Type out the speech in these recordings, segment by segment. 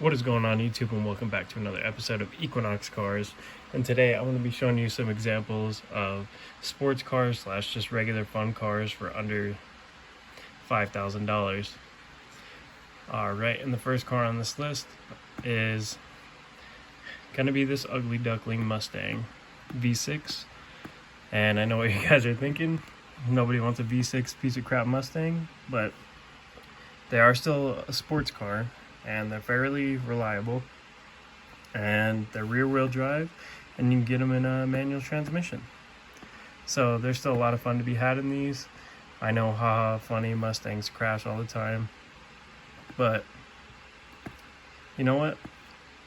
What is going on, YouTube, and welcome back to another episode of Equinox Cars. And today I'm going to be showing you some examples of sports cars slash just regular fun cars for under $5,000. Alright, and the first car on this list is going to be this ugly duckling Mustang V6. And I know what you guys are thinking. Nobody wants a V6 piece of crap Mustang, but they are still a sports car. And they're fairly reliable, and they're rear-wheel drive, and you can get them in a manual transmission. So there's still a lot of fun to be had in these. I know, haha, funny, Mustangs crash all the time, but you know what?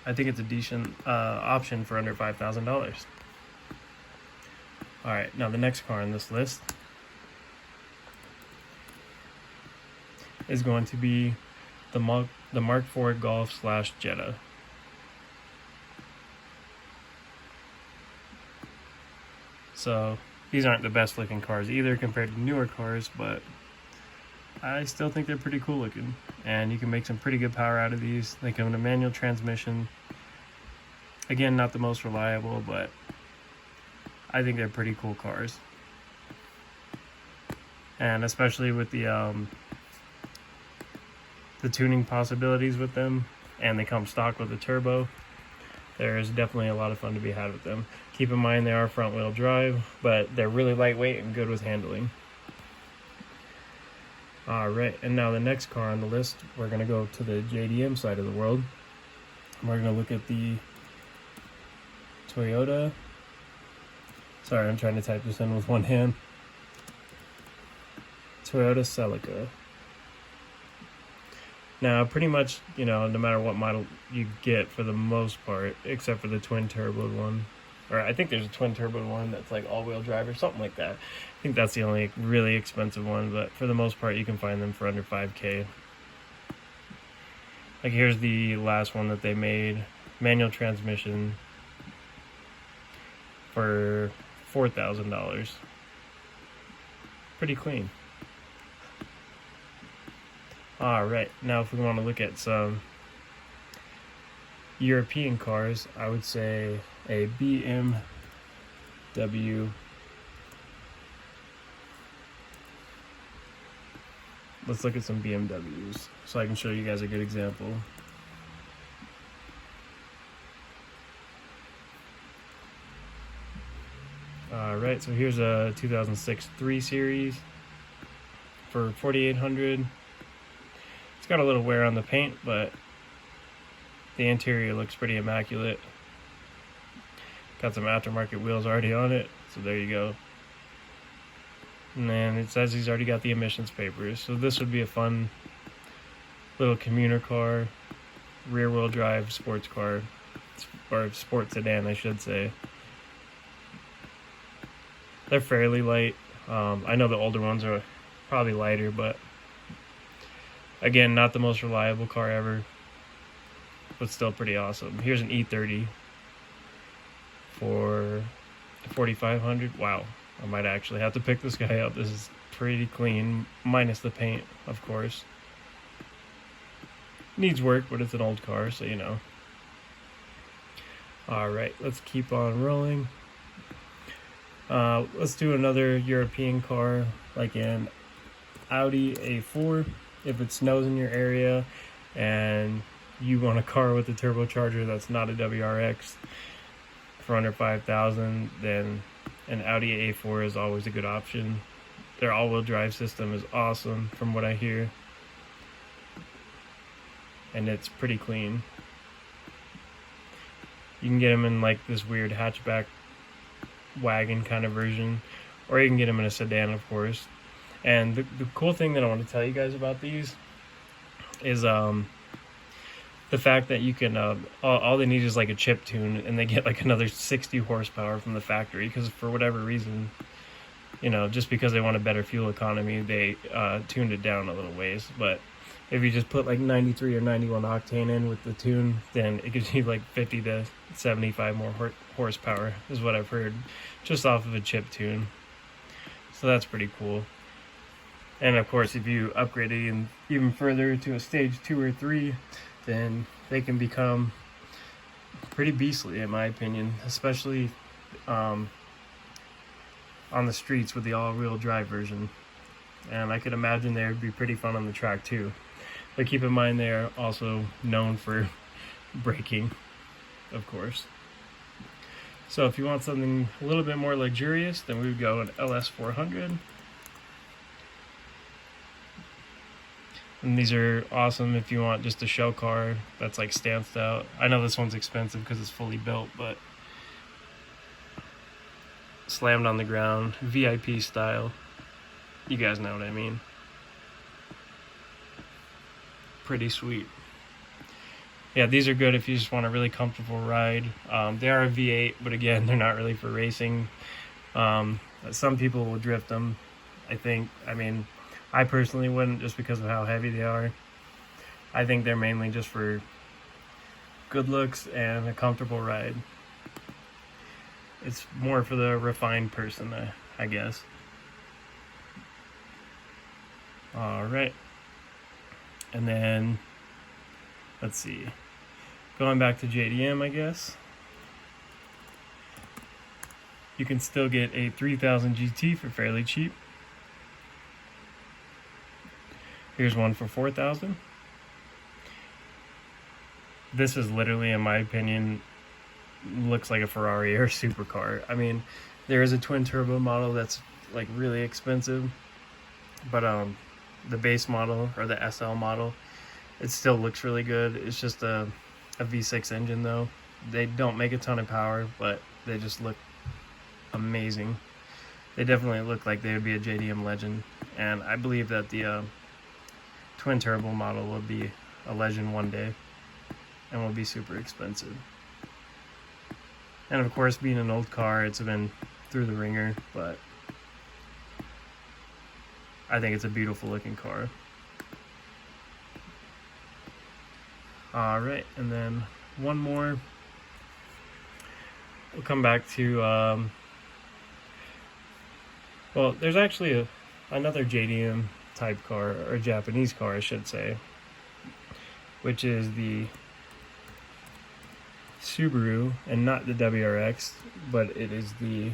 I think it's a decent option for under $5,000. Alright, now the next car on this list is going to be the Mark IV Golf slash Jetta. So these aren't the best looking cars either compared to newer cars, but I still think they're pretty cool looking, and you can make some pretty good power out of these. They come in a manual transmission. Again, not the most reliable, but I think they're pretty cool cars. And especially with the tuning possibilities with them, and they come stock with a turbo, there's definitely a lot of fun to be had with them. Keep in mind they are front wheel drive, but they're really lightweight and good with handling. Alright, and now the next car on the list, we're going to go to the JDM side of the world. We're going to look at the Toyota. Sorry, I'm trying to type this in with one hand. Toyota Celica. Now, pretty much, no matter what model you get for the most part, except for the twin turbo one, or I think there's a twin turbo one that's like all-wheel drive or something like that. I think that's the only really expensive one, but for the most part, you can find them for under $5,000. Like, here's the last one that they made, manual transmission, for $4,000. Pretty clean. Alright, now if we want to look at some European cars, I would say a BMW. Let's look at some BMWs so I can show you guys a good example. Alright, so here's a 2006 3 Series for $4,800. It's got a little wear on the paint, but the interior looks pretty immaculate. Got some aftermarket wheels already on it, so there you go. And then it says he's already got the emissions papers, so this would be a fun little commuter car, rear-wheel drive sports car, or sports sedan, I should say. They're fairly light. I know the older ones are probably lighter, but again, not the most reliable car ever, but still pretty awesome. Here's an E30 for $4,500. Wow, I might actually have to pick this guy up. This is pretty clean, minus the paint, of course. Needs work, but it's an old car, so Alright, let's keep on rolling. Let's do another European car, like an Audi A4. If it snows in your area and you want a car with a turbocharger that's not a WRX for under $5,000, then an Audi A4 is always a good option. Their all-wheel drive system is awesome from what I hear, and it's pretty clean. You can get them in like this weird hatchback wagon kind of version, or you can get them in a sedan, of course. And the cool thing that I want to tell you guys about these is the fact that you can all they need is like a chip tune, and they get like another 60 horsepower from the factory, because for whatever reason, just because they want a better fuel economy, they tuned it down a little ways. But if you just put like 93 or 91 octane in with the tune, then it gives you like 50 to 75 more horsepower, is what I've heard, just off of a chip tune. So that's pretty cool. And of course, if you upgrade it even further to a stage 2 or 3, then they can become pretty beastly, in my opinion, especially on the streets with the all-wheel drive version. And I could imagine they would be pretty fun on the track too. But keep in mind they're also known for braking, of course. So if you want something a little bit more luxurious, then we would go an LS400. And these are awesome if you want just a show car that's like stanced out. I know this one's expensive because it's fully built, but slammed on the ground, VIP style. You guys know what I mean. Pretty sweet. Yeah, these are good if you just want a really comfortable ride. They are a V8, but again, they're not really for racing. Some people will drift them, I think. I mean, I personally wouldn't, just because of how heavy they are. I think they're mainly just for good looks and a comfortable ride. It's more for the refined person, I guess. Alright. And then, let's see. Going back to JDM, I guess. You can still get a 3000 GT for fairly cheap. Here's one for 4,000. This is literally, in my opinion, looks like a Ferrari or a supercar. I mean, there is a twin turbo model that's like really expensive, but the base model, or the SL model, it still looks really good. It's just a V6 engine though. They don't make a ton of power, but they just look amazing. They definitely look like they would be a JDM legend, and I believe that the twin turbo model will be a legend one day and will be super expensive. And of course, being an old car, it's been through the ringer, but I think it's a beautiful looking car. Alright, and then one more. We'll come back to, well, there's actually another JDM type car, or Japanese car, I should say, which is the Subaru, and not the WRX, but it is the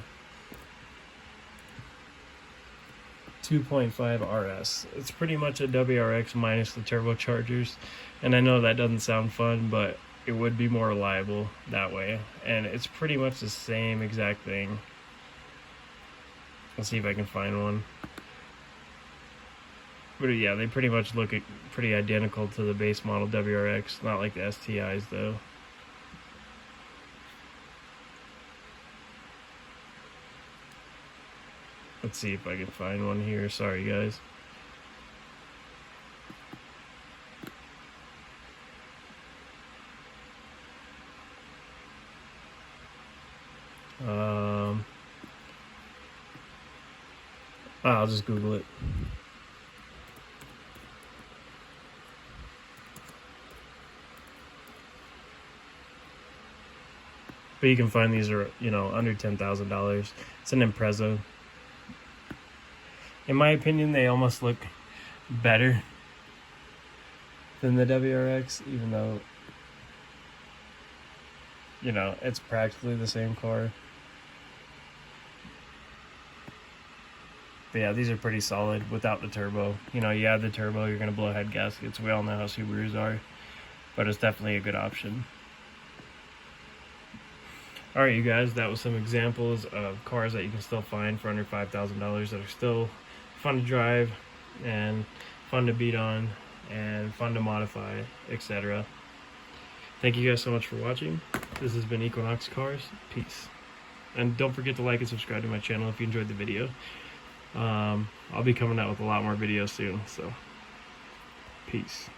2.5 RS. It's pretty much a WRX minus the turbochargers, and I know that doesn't sound fun, but it would be more reliable that way, and it's pretty much the same exact thing. Let's see if I can find one. But yeah, they pretty much look pretty identical to the base model WRX, not like the STIs though. Let's see if I can find one here. Sorry, guys. I'll just Google it. But you can find these are, under $10,000. It's an Impreza. In my opinion, they almost look better than the WRX, even though, it's practically the same car. But yeah, these are pretty solid without the turbo. You add the turbo, you're going to blow head gaskets. We all know how Subarus are, but it's definitely a good option. Alright, you guys, that was some examples of cars that you can still find for under $5,000 that are still fun to drive and fun to beat on and fun to modify, etc. Thank you guys so much for watching. This has been Equinox Cars. Peace. And don't forget to like and subscribe to my channel if you enjoyed the video. I'll be coming out with a lot more videos soon, so peace.